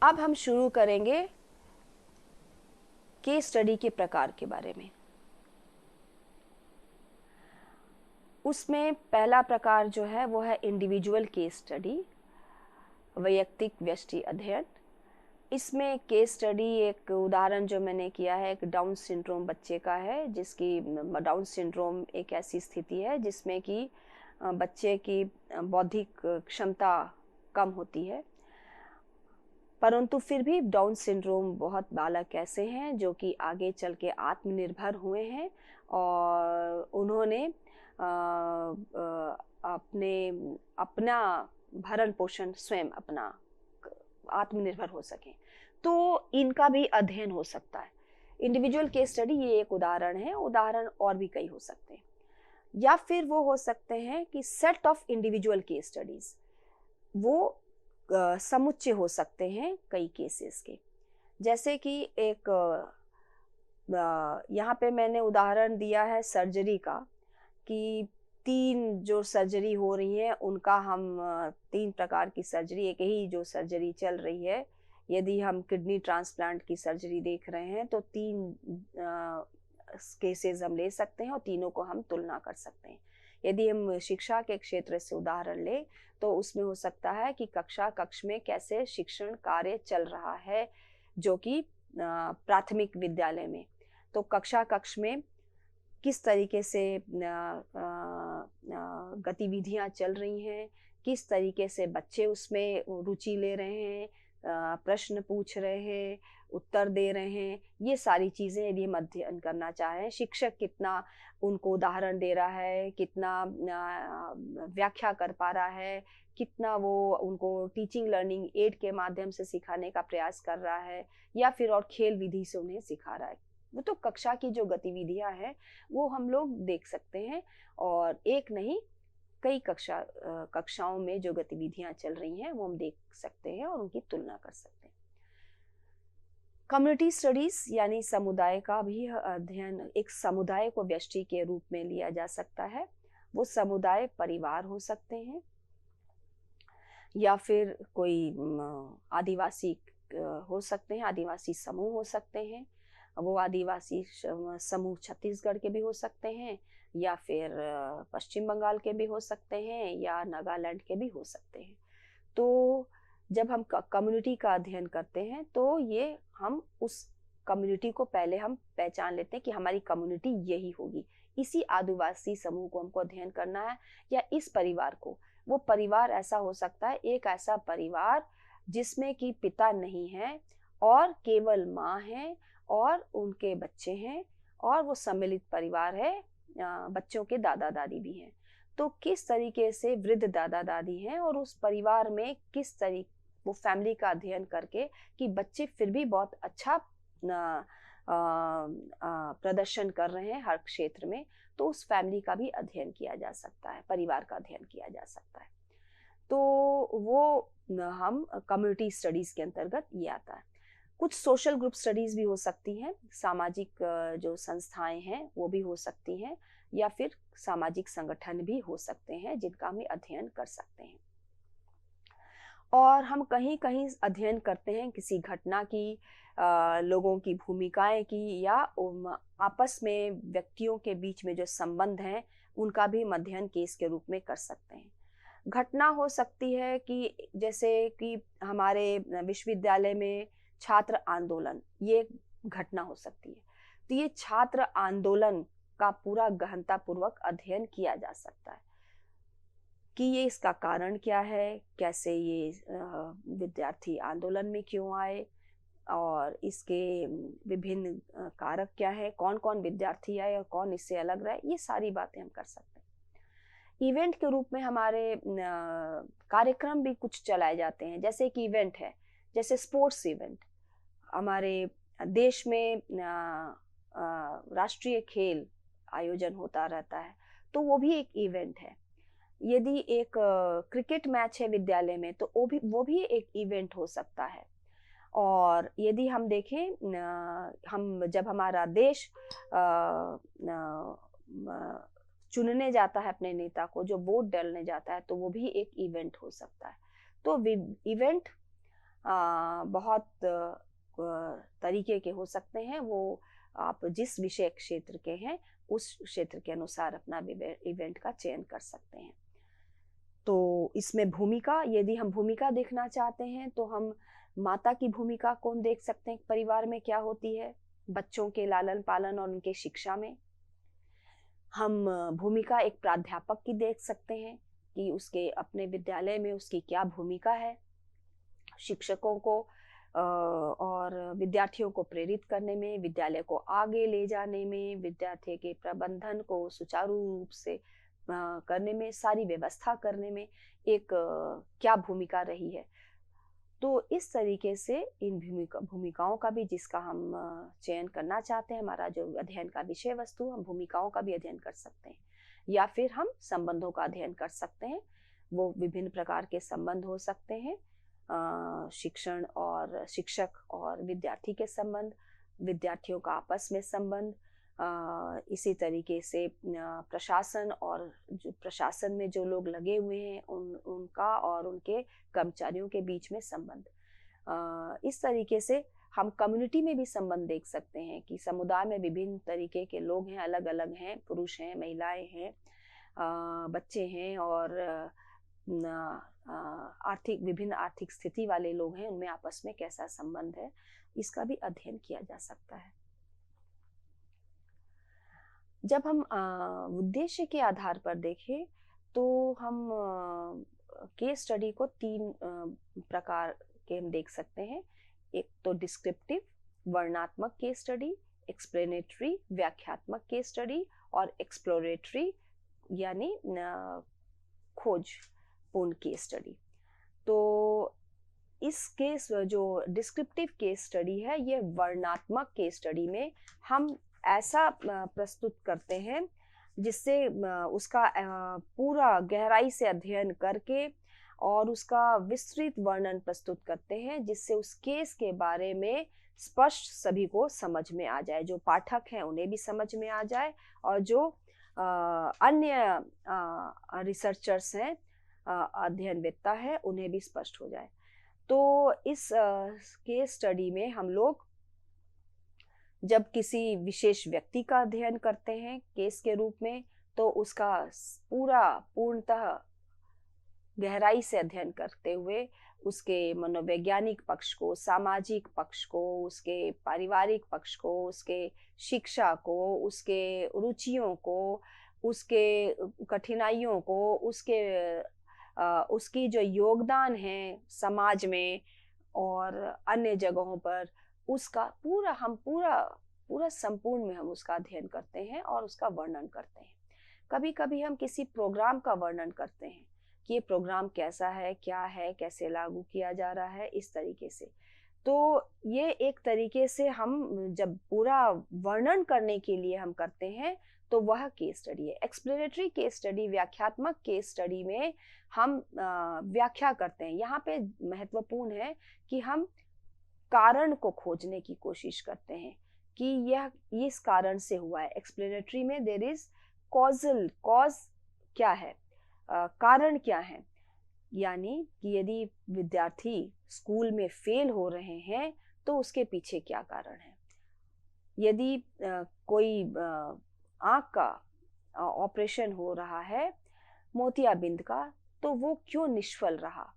अब हम शुरू करेंगे केस स्टडी के प्रकार के बारे में। उसमें पहला प्रकार जो है वो है इंडिविजुअल केस स्टडी, वैयक्तिक व्यष्टि अध्ययन। इसमें केस स्टडी, एक उदाहरण जो मैंने किया है एक डाउन सिंड्रोम बच्चे का है, जिसकी डाउन सिंड्रोम एक ऐसी स्थिति है जिसमें कि बच्चे की बौद्धिक क्षमता कम होती है, परंतु फिर भी डाउन सिंड्रोम बहुत बालक ऐसे हैं जो कि आगे चल के आत्मनिर्भर हुए हैं और उन्होंने अपना भरण पोषण स्वयं अपना आत्मनिर्भर हो सके, तो इनका भी अध्ययन हो सकता है। इंडिविजुअल केस स्टडी ये एक उदाहरण है, उदाहरण और भी कई हो सकते हैं। या फिर वो हो सकते हैं कि set of individual case studies, वो समुच्चय हो सकते हैं कई केसेस के। जैसे कि एक यहाँ पे मैंने उदाहरण दिया है सर्जरी का, कि 3 जो सर्जरी हो रही है उनका हम 3 प्रकार की सर्जरी, एक ही जो सर्जरी चल रही है, यदि हम किडनी ट्रांसप्लांट की सर्जरी देख रहे हैं तो 3 केसेस हम ले सकते हैं और तीनों को हम तुलना कर सकते हैं। यदि हम शिक्षा के क्षेत्र से उदाहरण ले तो उसमें हो सकता है कि कक्ष में कैसे शिक्षण कार्य चल रहा है, जो कि प्राथमिक विद्यालय में, तो कक्ष में किस तरीके से गतिविधियां चल रही हैं, किस तरीके से बच्चे उसमें रुचि ले रहे हैं, प्रश्न पूछ रहे हैं, उत्तर दे रहे हैं, ये सारी चीज़ें यदि हम अध्ययन करना चाहें, शिक्षक कितना उनको उदाहरण दे रहा है, कितना व्याख्या कर पा रहा है, कितना वो उनको टीचिंग लर्निंग एड के माध्यम से सिखाने का प्रयास कर रहा है, या फिर और खेल विधि से उन्हें सिखा रहा है, वो तो कक्षा की जो गतिविधियां हैं वो हम लोग देख सकते हैं। और एक नहीं, कई कक्षाओं में जो गतिविधियां चल रही हैं वो हम देख सकते हैं और उनकी तुलना कर सकते हैं। कम्युनिटी स्टडीज यानी समुदाय का भी अध्ययन, एक समुदाय को व्यष्टि के रूप में लिया जा सकता है। वो समुदाय परिवार हो सकते हैं या फिर कोई आदिवासी हो सकते हैं, आदिवासी समूह हो सकते हैं। वो आदिवासी समूह छत्तीसगढ़ के भी हो सकते हैं, या फिर पश्चिम बंगाल के भी हो सकते हैं, या नागालैंड के भी हो सकते हैं। तो जब हम कम्युनिटी का अध्ययन करते हैं तो ये हम उस कम्युनिटी को पहले हम पहचान लेते हैं कि हमारी कम्युनिटी यही होगी, इसी आदिवासी समूह को हमको अध्ययन करना है, या इस परिवार को। वो परिवार ऐसा हो सकता है, एक ऐसा परिवार जिसमें कि पिता नहीं है और केवल माँ है और उनके बच्चे हैं, और वो सम्मिलित परिवार है, बच्चों के दादा दादी भी हैं। तो किस तरीके से वृद्ध दादा दादी हैं और उस परिवार में किस तरीके वो फैमिली का अध्ययन करके कि बच्चे फिर भी बहुत अच्छा प्रदर्शन कर रहे हैं हर क्षेत्र में, तो उस फैमिली का भी अध्ययन किया जा सकता है, परिवार का अध्ययन किया जा सकता है। तो वो हम कम्युनिटी स्टडीज के अंतर्गत ये आता है। कुछ सोशल ग्रुप स्टडीज भी हो सकती हैं, सामाजिक जो संस्थाएं हैं वो भी हो सकती हैं, या फिर सामाजिक संगठन भी हो सकते हैं जिनका हम अध्ययन कर सकते हैं। और हम कहीं कहीं अध्ययन करते हैं किसी घटना की, लोगों की भूमिकाएं की, या आपस में व्यक्तियों के बीच में जो संबंध हैं उनका भी अध्ययन केस के रूप में कर सकते हैं। घटना हो सकती है कि जैसे कि हमारे विश्वविद्यालय में छात्र आंदोलन, ये घटना हो सकती है, तो ये छात्र आंदोलन का पूरा गहनता पूर्वक अध्ययन किया जा सकता है कि ये इसका कारण क्या है, कैसे ये विद्यार्थी आंदोलन में क्यों आए, और इसके विभिन्न कारक क्या है, कौन कौन विद्यार्थी आए और कौन इससे अलग रहे, ये सारी बातें हम कर सकते हैं। इवेंट के रूप में हमारे कार्यक्रम भी कुछ चलाए जाते हैं, जैसे कि इवेंट है, जैसे स्पोर्ट्स इवेंट, हमारे देश में राष्ट्रीय खेल आयोजन होता रहता है, तो वो भी एक इवेंट है। यदि एक क्रिकेट मैच है विद्यालय में तो वो भी एक इवेंट हो सकता है। और यदि हम देखें, हम जब हमारा देश चुनने जाता है अपने नेता को, जो वोट डालने जाता है, तो वो भी एक इवेंट हो सकता है। तो इवेंट बहुत तरीके के हो सकते हैं। वो आप जिस विषय क्षेत्र के हैं उस क्षेत्र के अनुसार अपना इवेंट का चयन कर सकते हैं। तो इसमें भूमिका, यदि हम भूमिका देखना चाहते हैं तो हम माता की भूमिका कौन देख सकते हैं परिवार में क्या होती है, बच्चों के लालन पालन और उनके शिक्षा में। हम भूमिका एक प्राध्यापक की देख सकते हैं कि उसके अपने विद्यालय में उसकी क्या भूमिका है, शिक्षकों को और विद्यार्थियों को प्रेरित करने में, विद्यालय को आगे ले जाने में, विद्यार्थी के प्रबंधन को सुचारू रूप से करने में, सारी व्यवस्था करने में एक क्या भूमिका रही है। तो इस तरीके से इन भूमिकाओं का भी, जिसका हम चयन करना चाहते हैं, हमारा जो अध्ययन का विषय वस्तु, हम भूमिकाओं का भी अध्ययन कर सकते हैं। या फिर हम संबंधों का अध्ययन कर सकते हैं। वो विभिन्न प्रकार के संबंध हो सकते हैं, शिक्षण और शिक्षक और विद्यार्थी के संबंध, विद्यार्थियों का आपस में संबंध, इसी तरीके से प्रशासन और जो प्रशासन में जो लोग लगे हुए हैं उनका और उनके कर्मचारियों के बीच में संबंध। इस तरीके से हम कम्युनिटी में भी संबंध देख सकते हैं कि समुदाय में विभिन्न तरीके के लोग हैं, अलग अलग हैं, पुरुष हैं, महिलाएं हैं, बच्चे हैं और विभिन्न आर्थिक स्थिति वाले लोग हैं, उनमें आपस में कैसा संबंध है, इसका भी अध्ययन किया जा सकता है। जब हम उद्देश्य के आधार पर देखें तो हम केस स्टडी को 3 प्रकार के हम देख सकते हैं। एक तो डिस्क्रिप्टिव वर्णनात्मक केस स्टडी, एक्सप्लेनेटरी व्याख्यात्मक केस स्टडी और एक्सप्लोरेटरी यानी खोजपूर्ण केस स्टडी। तो इस केस जो डिस्क्रिप्टिव केस स्टडी है, ये वर्णनात्मक केस स्टडी में हम ऐसा प्रस्तुत करते हैं जिससे उसका पूरा गहराई से अध्ययन करके और उसका विस्तृत वर्णन प्रस्तुत करते हैं, जिससे उस केस के बारे में स्पष्ट सभी को समझ में आ जाए, जो पाठक हैं उन्हें भी समझ में आ जाए और जो अन्य रिसर्चर्स हैं, अध्ययनवेत्ता है, उन्हें भी स्पष्ट हो जाए। तो इस केस स्टडी में हम लोग जब किसी विशेष व्यक्ति का अध्ययन करते हैं केस के रूप में, तो उसका पूर्णतः गहराई से अध्ययन करते हुए उसके मनोवैज्ञानिक पक्ष को, सामाजिक पक्ष को, उसके पारिवारिक पक्ष को, उसके शिक्षा को, उसके रुचियों को, उसके कठिनाइयों को, उसकी जो योगदान है समाज में और अन्य जगहों पर, उसका पूरा संपूर्ण में हम उसका अध्ययन करते हैं और उसका वर्णन करते हैं। कभी कभी हम किसी प्रोग्राम का वर्णन करते हैं कि ये प्रोग्राम कैसा है, क्या है, कैसे लागू किया जा रहा है, इस तरीके से। तो ये एक तरीके से हम जब पूरा वर्णन करने के लिए हम करते हैं तो वह केस स्टडी है। एक्सप्लेनेटरी केस स्टडी, व्याख्यात्मक केस स्टडी में हम व्याख्या करते हैं। यहाँ पे महत्वपूर्ण है कि हम कारण को खोजने की कोशिश करते हैं कि यह इस कारण से हुआ है। एक्सप्लेनेटरी में देयर इज कॉज क्या है, कारण क्या है, यानी कि यदि विद्यार्थी स्कूल में फेल हो रहे हैं तो उसके पीछे क्या कारण है। यदि कोई आंख का ऑपरेशन हो रहा है मोतियाबिंद का, तो वो क्यों निष्फल रहा।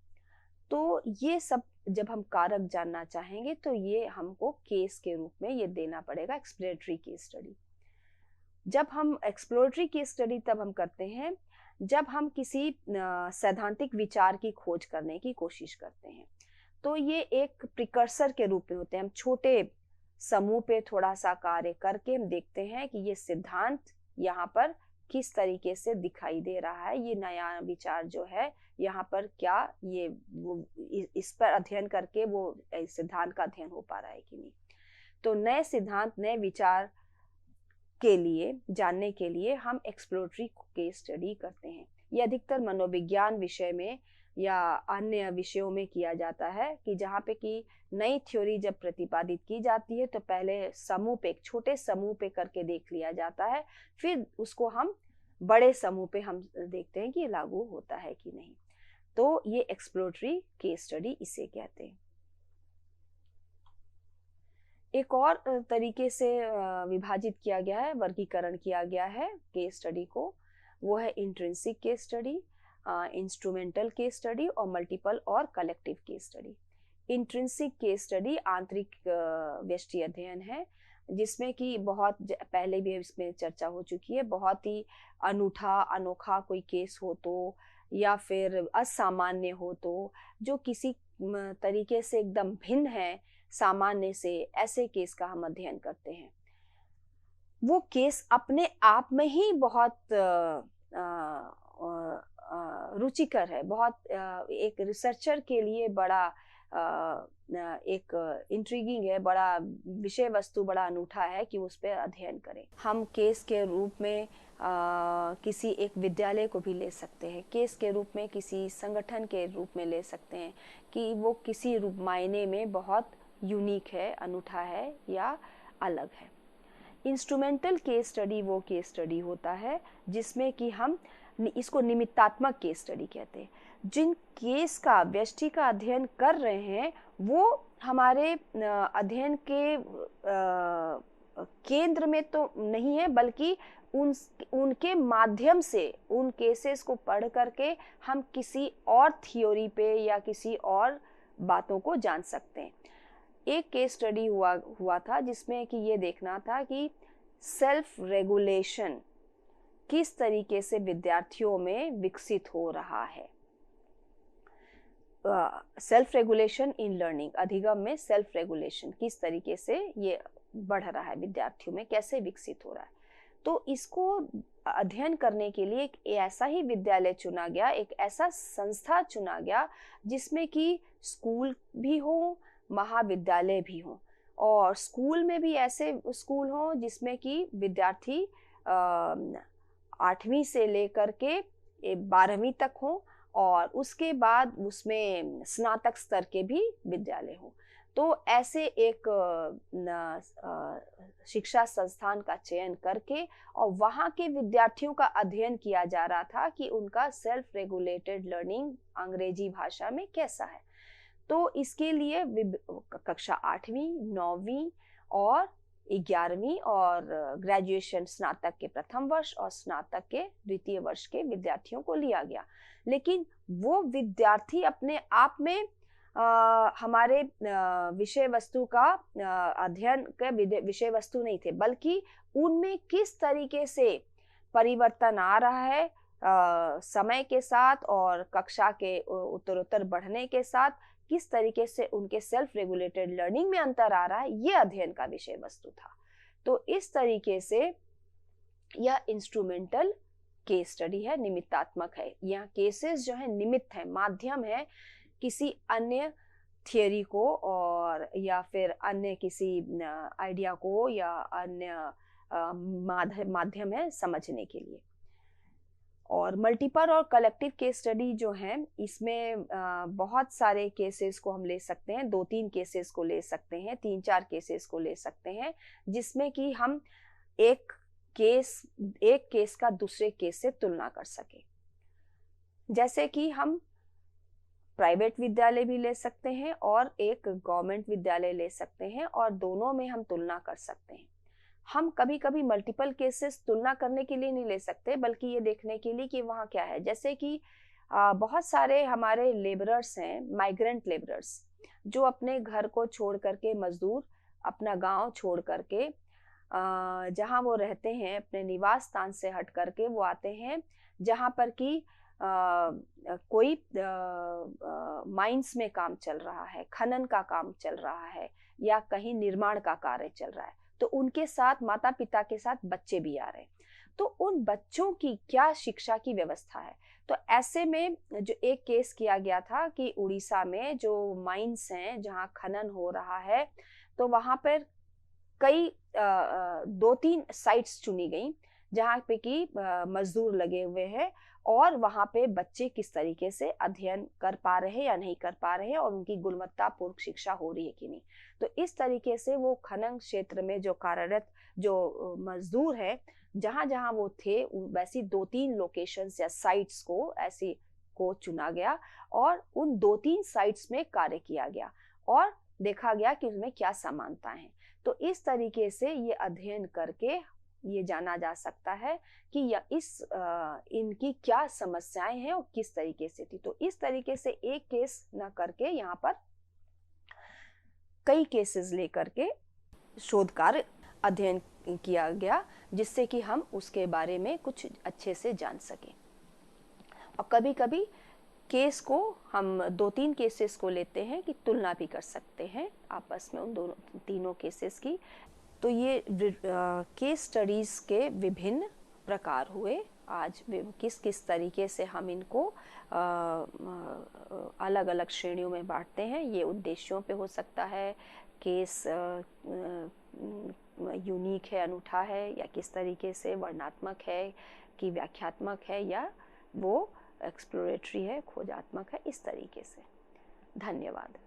तो ये सब जब हम कारक जानना चाहेंगे तो ये हमको केस के रूप में ये देना पड़ेगा, एक्सप्लेनेटरी केस स्टडी। जब हम एक्सप्लोरेटरी केस स्टडी तब हम करते हैं जब हम किसी सैद्धांतिक विचार की खोज करने की कोशिश करते हैं। तो ये एक प्रिकर्सर के रूप में होते हैं। हम छोटे समूह पे थोड़ा सा कार्य करके हम देखते हैं कि ये सिद्धांत यहाँ पर किस तरीके से दिखाई दे रहा है, ये नया विचार जो है यहाँ पर क्या ये वो इस पर अध्ययन करके वो सिद्धांत का अध्ययन हो पा रहा है कि नहीं। तो नए सिद्धांत, नए विचार के लिए जानने के लिए हम एक्सप्लोरेटरी केस स्टडी करते हैं। ये अधिकतर मनोविज्ञान विषय में या अन्य विषयों में किया जाता है कि जहाँ पे कि नई थ्योरी जब प्रतिपादित की जाती है तो पहले समूह पे, एक छोटे समूह पे करके देख लिया जाता है, फिर उसको हम बड़े समूह पे हम देखते हैं कि ये लागू होता है कि नहीं। तो ये एक्सप्लोरेटरी केस स्टडी इसे कहते हैं। एक और तरीके से विभाजित किया गया है, वर्गीकरण किया गया है केस स्टडी को, वो है intrinsic case study, instrumental case study और मल्टीपल और collective case study. Intrinsic case study आंतरिक व्यष्टि अध्ययन है, जिसमें कि बहुत पहले भी इसमें चर्चा हो चुकी है, बहुत ही अनूठा अनोखा कोई केस हो तो, या फिर असामान्य हो तो, जो किसी तरीके से एकदम भिन्न है सामान्य से, ऐसे केस का हम अध्ययन करते हैं। वो केस अपने आप में ही बहुत रुचिकर है, बहुत एक रिसर्चर के लिए बड़ा एक इंट्रीगिंग है, बड़ा विषय वस्तु बड़ा अनूठा है कि उस पर अध्ययन करें। हम केस के रूप में किसी एक विद्यालय को भी ले सकते हैं, केस के रूप में किसी संगठन के रूप में ले सकते हैं कि वो किसी रूप मायने में बहुत यूनिक है, अनूठा है या अलग है। इंस्ट्रूमेंटल केस स्टडी वो केस स्टडी होता है जिसमें कि हम इसको निमित्तात्मक केस स्टडी कहते हैं। जिन केस का व्यष्टि का अध्ययन कर रहे हैं वो हमारे अध्ययन के केंद्र में तो नहीं है, बल्कि उनके माध्यम से उन केसेस को पढ़ करके हम किसी और थ्योरी पे या किसी और बातों को जान सकते हैं। एक केस स्टडी हुआ था जिसमें कि ये देखना था कि सेल्फ रेगुलेशन किस तरीके से विद्यार्थियों में विकसित हो रहा है। सेल्फ रेगुलेशन इन लर्निंग, अधिगम में सेल्फ रेगुलेशन किस तरीके से ये बढ़ रहा है विद्यार्थियों में, कैसे विकसित हो रहा है। तो इसको अध्ययन करने के लिए एक ऐसा ही विद्यालय चुना गया, एक ऐसा संस्था चुना गया जिसमें कि स्कूल भी हो, महाविद्यालय भी हो, और स्कूल में भी ऐसे स्कूल हो जिसमें कि विद्यार्थी 8वीं से लेकर के 12वीं तक हो, और उसके बाद उसमें स्नातक स्तर के भी विद्यालय हो। तो ऐसे एक शिक्षा संस्थान का चयन करके और वहाँ के विद्यार्थियों का अध्ययन किया जा रहा था कि उनका सेल्फ रेगुलेटेड लर्निंग अंग्रेजी भाषा में कैसा है। तो इसके लिए कक्षा 8वीं, 9वीं और 11वीं और ग्रेजुएशन स्नातक के प्रथम वर्ष और स्नातक के द्वितीय वर्ष के विद्यार्थियों को लिया गया। लेकिन वो विद्यार्थी अपने आप में हमारे विषय वस्तु का अध्ययन के विषय वस्तु नहीं थे, बल्कि उनमें किस तरीके से परिवर्तन आ रहा है समय के साथ और कक्षा के उत्तरोत्तर बढ़ने के साथ, किस तरीके से उनके सेल्फ रेगुलेटेड लर्निंग में अंतर आ रहा है, ये अध्ययन का विषय वस्तु था। तो इस तरीके से यह इंस्ट्रूमेंटल केस स्टडी है, निमित्तात्मक है। यहाँ केसेस जो है निमित्त है, माध्यम है किसी अन्य थियरी को और या फिर अन्य किसी आइडिया को या अन्य माध्यम है समझने के लिए। और मल्टीपल और कलेक्टिव केस स्टडी जो है, इसमें बहुत सारे केसेस को हम ले सकते हैं, 2-3 केसेस को ले सकते हैं, 3-4 केसेस को ले सकते हैं, जिसमें कि हम एक केस का दूसरे केस से तुलना कर सके। जैसे कि हम प्राइवेट विद्यालय भी ले सकते हैं और एक गवर्नमेंट विद्यालय ले सकते हैं और दोनों में हम तुलना कर सकते हैं। हम कभी कभी मल्टीपल केसेस तुलना करने के लिए नहीं ले सकते, बल्कि ये देखने के लिए कि वहाँ क्या है। जैसे कि बहुत सारे हमारे लेबरर्स हैं, माइग्रेंट लेबरर्स, जो अपने घर को छोड़ करके, मजदूर अपना गांव छोड़ करके जहाँ वो रहते हैं, अपने निवास स्थान से हट करके वो आते हैं जहाँ पर कि कोई माइंस में काम चल रहा है, खनन का काम चल रहा है या कहीं निर्माण का कार्य चल रहा है। तो उनके साथ माता पिता के साथ बच्चे भी आ रहे हैं। तो उन बच्चों की क्या शिक्षा की व्यवस्था है। तो ऐसे में जो एक केस किया गया था कि उड़ीसा में जो माइंस हैं जहाँ खनन हो रहा है, तो वहाँ पर कई 2-3 साइट्स चुनी गई जहाँ पे कि मजदूर लगे हुए हैं और वहाँ पे बच्चे किस तरीके से अध्ययन कर पा रहे हैं या नहीं कर पा रहे हैं और उनकी गुणवत्तापूर्ण शिक्षा हो रही है कि नहीं। तो इस तरीके से वो खनन क्षेत्र में जो कार्यरत जो मजदूर है, जहाँ जहाँ वो थे वैसी 2-3 लोकेशंस या साइट्स को ऐसी को चुना गया और उन 2-3 साइट्स में कार्य किया गया और देखा गया कि उसमें क्या समानताएं हैं। तो इस तरीके से ये अध्ययन करके ये जाना जा सकता है कि इनकी क्या समस्याएं हैं और किस तरीके से थी। तो इस तरीके से एक केस ना करके यहाँ पर कई केसेस लेकर के शोध कार्य अध्ययन किया गया, जिससे कि हम उसके बारे में कुछ अच्छे से जान सकें। और कभी कभी केस को हम 2-3 केसेस को लेते हैं कि तुलना भी कर सकते हैं आपस में उन दोनों तीनों केसेस की। तो ये केस स्टडीज़ के विभिन्न प्रकार हुए। आज किस किस तरीके से हम इनको अलग अलग श्रेणियों में बांटते हैं, ये उद्देश्यों पे हो सकता है, केस यूनिक है, अनूठा है, या किस तरीके से वर्णनात्मक है कि व्याख्यात्मक है, या वो एक्सप्लोरेटरी है, खोजात्मक है, इस तरीके से। धन्यवाद।